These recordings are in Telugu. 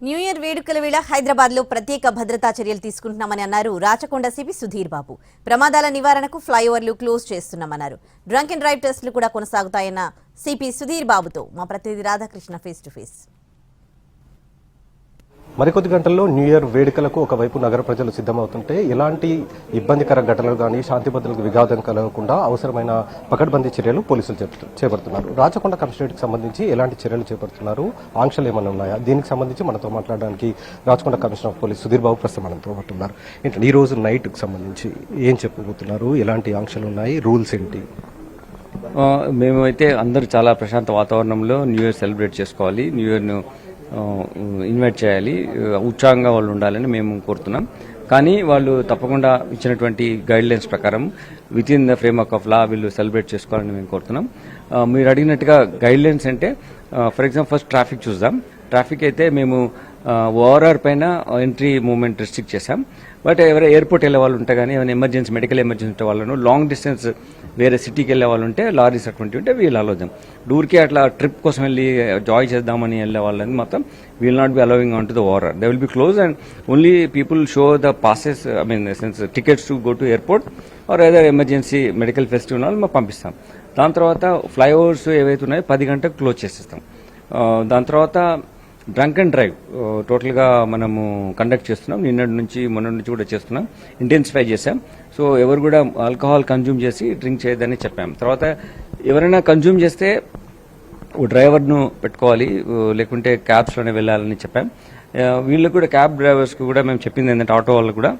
న్యూ ఇయర్ వేడుకల వేళ హైదరాబాద్ లో ప్రత్యేక భద్రతా చర్యలు తీసుకుంటున్నామని అన్నారు రాచకొండ సిపి సుధీర్ బాబు. ప్రమాదాల నివారణకు ఫ్లైఓవర్లు క్లోజ్ చేస్తున్నామన్నారు. డ్రంక్ అండ్ డ్రైవ్ టెస్టులు కూడా కొనసాగుతాయన్న సిపి సుధీర్ బాబుతో మా ప్రతినిధి రాధాకృష్ణ ఫేస్ టు ఫేస్. మరికొద్ది గంటల్లో న్యూ ఇయర్ వేడుకలకు ఒకవైపు నగర ప్రజలు సిద్ధమవుతుంటే ఎలాంటి ఇబ్బందికర ఘటనలు కానీ శాంతి భద్రతలకు విఘాతం కలగకుండా అవసరమైన పకడ్బందీ చర్యలు పోలీసులు చేపడుతున్నారు. రాచకొండ కమిషనరేట్కి సంబంధించి ఎలాంటి చర్యలు చేపడుతున్నారు, ఆంక్షలు ఏమైనా ఉన్నాయా, దీనికి సంబంధించి మనతో మాట్లాడడానికి Rachakonda commissioner of police Sudheer Babu ప్రస్తుతం మనతో ఉంటున్నారు. ఏంటంటే ఈ రోజు నైట్కి సంబంధించి ఏం చెప్పబోతున్నారు, ఎలాంటి ఆంక్షలు ఉన్నాయి, రూల్స్ ఏంటి? మేమైతే అందరూ చాలా ప్రశాంత వాతావరణంలో న్యూ ఇయర్ సెలబ్రేట్ చేసుకోవాలి, న్యూ ఇయర్ను ఇన్వైట్ చేయాలి, ఉత్సాహంగా వాళ్ళు ఉండాలని మేము కోరుతున్నాం. కానీ వాళ్ళు తప్పకుండా ఇచ్చినటువంటి గైడ్ లైన్స్ ప్రకారం with in the framework of law వీళ్ళు సెలబ్రేట్ చేసుకోవాలని మేము కోరుతున్నాం. మీరు అడిగినట్టుగా గైడ్ లైన్స్ అంటే ఫర్ ఎగ్జాంపుల్ ఫస్ట్ ట్రాఫిక్ చూద్దాం. ట్రాఫిక్ అయితే మేము ఓఆర్ఆర్ పైన ఎంట్రీ మూవ్మెంట్ రిస్ట్రిక్ట్ చేశాం. బట్ ఎవరైనా ఎయిర్పోర్ట్ వెళ్ళే వాళ్ళు ఉంటే కానీ ఏమైనా ఎమర్జెన్సీ మెడికల్ ఎమర్జెన్సీ ఉంటే వాళ్ళను, లాంగ్ డిస్టెన్స్ వేరే సిటీకి వెళ్ళే వాళ్ళు ఉంటే లారీస్ అటువంటి ఉంటే వీళ్ళు అలౌదాం. డూర్కి అట్లా ట్రిప్ కోసం వెళ్ళి జాయ్ చేద్దామని వెళ్ళే వాళ్ళని మొత్తం will not be allowing on to the ORR. They will be close and only people show the passes, I mean sense tickets to go to airport or either emergency medical festival వాళ్ళు మేము పంపిస్తాం. దాని తర్వాత ఫ్లైఓవర్స్ ఏవైతే ఉన్నాయో 10 గంటలకు క్లోజ్ చేసేస్తాం. దాని తర్వాత డ్రంక్ అండ్ డ్రైవ్ టోటల్గా మనము కండక్ట్ చేస్తున్నాం. నిన్నటి నుంచి మొన్న నుంచి కూడా చేస్తున్నాం, ఇంటెన్సిఫై చేశాం. సో ఎవరు కూడా ఆల్కహాల్ కన్జ్యూమ్ చేసి డ్రింక్ చేయొద్దని చెప్పాం. తర్వాత ఎవరైనా కన్జ్యూమ్ చేస్తే డ్రైవర్ను పెట్టుకోవాలి, లేకుంటే క్యాబ్స్లోనే వెళ్ళాలని చెప్పాం. వీళ్ళకు కూడా క్యాబ్ డ్రైవర్స్కి కూడా మేము చెప్పింది ఏంటంటే ఆటో వాళ్ళు కూడా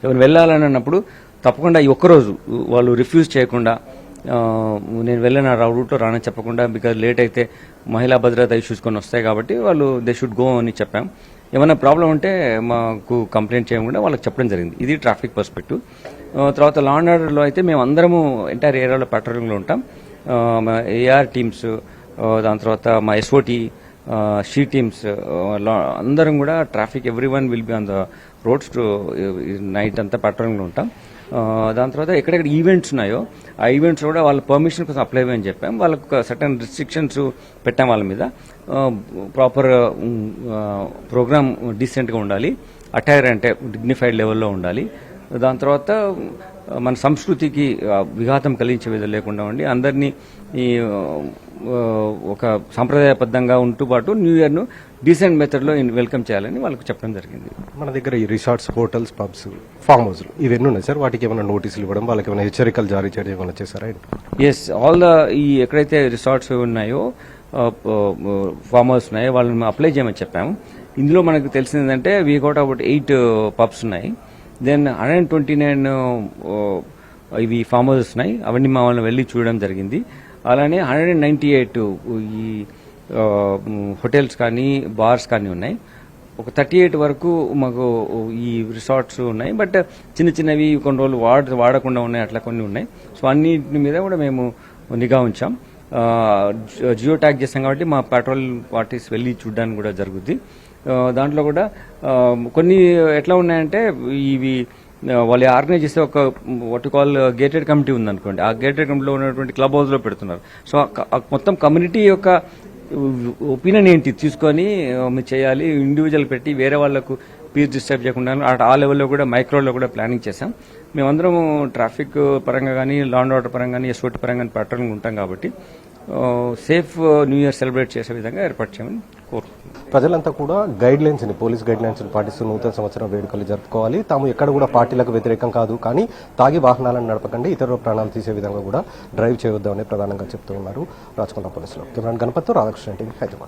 ఎవరు వెళ్ళాలని అన్నప్పుడు తప్పకుండా ఈ ఒక్కరోజు వాళ్ళు రిఫ్యూజ్ చేయకుండా నేను వెళ్ళిన రూట్లో రానని చెప్పకుండా, బికాజ్ లేట్ అయితే మహిళా భద్రత ఇష్యూస్ కొన్ని వస్తాయి కాబట్టి వాళ్ళు దే షుడ్ గో అని చెప్పాం. ఏమైనా ప్రాబ్లం ఉంటే మాకు కంప్లైంట్ చేయకుండా వాళ్ళకి చెప్పడం జరిగింది. ఇది ట్రాఫిక్ పర్స్పెక్టివ్. తర్వాత లా అండ్ ఆర్డర్లో అయితే మేము అందరము ఎంటైర్ ఏరియాలో పెట్రోలింగ్లో ఉంటాం. మా ఏఆర్ టీమ్స్, దాని తర్వాత మా ఎస్ఓటీ, షీ టీమ్స్ అందరం కూడా traffic every one will be on the roads to night అంతా పెట్రోలింగ్లో ఉంటాం. దాని తర్వాత ఎక్కడెక్కడ ఈవెంట్స్ ఉన్నాయో ఆ ఈవెంట్స్ కూడా వాళ్ళ పర్మిషన్ కోసం అప్లై అయ్యని చెప్పాం. వాళ్ళకు సర్టన్ రిస్ట్రిక్షన్స్ పెట్టాం వాళ్ళ మీద. ప్రాపర్ ప్రోగ్రామ్ డీసెంట్గా ఉండాలి, అటైర్ అంటే డిగ్నిఫైడ్ లెవెల్లో ఉండాలి. దాని తర్వాత మన సంస్కృతికి విఘాతం కలిగించే విధంగా లేకుండా ఉండి అందరినీ ఈ ఒక సాంప్రదాయబద్ధంగా ఉంటూ పాటు న్యూ ఇయర్ను డీసెంట్ మెథడ్లో వెల్కమ్ చేయాలని వాళ్ళకి చెప్పడం జరిగింది. మన దగ్గర ఈ రిసార్ట్స్, హోటల్స్, పబ్స్, ఫామ్ హౌస్లు ఇవన్నీ ఉన్నాయి సార్. వాటికి ఏమైనా నోటీసులు ఇవ్వడం, వాళ్ళకి ఏమైనా హెచ్చరికలు జారీ చేయడం ఏమైనా చేశారా? ఎస్, ఆల్ ద ఈ ఎక్కడైతే రిసార్ట్స్ ఉన్నాయో, ఫామ్ హౌస్ ఉన్నాయో వాళ్ళని అప్లై చేయమని చెప్పాము. ఇందులో మనకు తెలిసింది ఏంటంటే వీ గోట్ అబౌట్ 8 పబ్స్ ఉన్నాయి. దెన్ 129 ఇవి ఫామ్ హౌసెస్ ఉన్నాయి. అవన్నీ మా వాళ్ళని వెళ్ళి చూడడం జరిగింది. అలానే 198 ఈ హోటల్స్ కానీ బార్స్ కానీ ఉన్నాయి. ఒక 38 వరకు మాకు ఈ రిసార్ట్స్ ఉన్నాయి. బట్ చిన్న చిన్నవి కొన్ని రోజులు వాడకుండా ఉన్నాయి, అట్లా కొన్ని ఉన్నాయి. సో అన్నిటి మీద కూడా మేము నిఘా ఉంచాం. జియో ట్యాగ్ చేస్తాం కాబట్టి మా పెట్రోల్ పార్టీస్ వెళ్ళి చూడడానికి కూడా జరుగుద్ది. దాంట్లో కూడా కొన్ని ఎట్లా ఉన్నాయంటే ఇవి వాళ్ళు ఆర్గనైజ్ చేసే ఒక వాట్ కాల్ గేటెడ్ కమిటీ ఉందనుకోండి. ఆ గేటెడ్ కమిటీలో ఉన్నటువంటి క్లబ్ హౌస్లో పెడుతున్నారు. సో మొత్తం కమ్యూనిటీ యొక్క ఒపీనియన్ ఏంటి తీసుకొని మీరు చేయాలి. ఇండివిజువల్ పెట్టి వేరే వాళ్లకు పీస్ డిస్టర్బ్ చేయకుండా ఆ లెవెల్లో కూడా మైక్రోలో కూడా ప్లానింగ్ చేశాం. మేమందరం ట్రాఫిక్ పరంగా కానీ, లా అండ్ ఆర్డర్ పరంగా కానీ, ఎస్ఓటీ పరంగా కానీ పెట్రోలింగ్ ఉంటాం కాబట్టి సేఫ్ న్యూ ఇయర్ సెలబ్రేట్ చేసే విధంగా ఏర్పాటు చేయమని కోరుకుంటున్నాం. ప్రజలంతా కూడా గైడ్ లైన్స్ ని, పోలీస్ గైడ్ లైన్స్ పాటిస్తూ నూతన సంవత్సరం వేడుకలు జరుపుకోవాలి. తాము ఎక్కడ కూడా పార్టీలకు వ్యతిరేకం కాదు, కానీ తాగి వాహనాలను నడపకండి, ఇతరుల ప్రాణాలు తీసే విధంగా కూడా డ్రైవ్ చేయొద్దామని ప్రధానంగా చెప్తూ ఉన్నారు రాచకొండ పోలీసులు. కెమెరామెన్ గణపతితో రాధాకృష్ణ, హైదరాబాద్.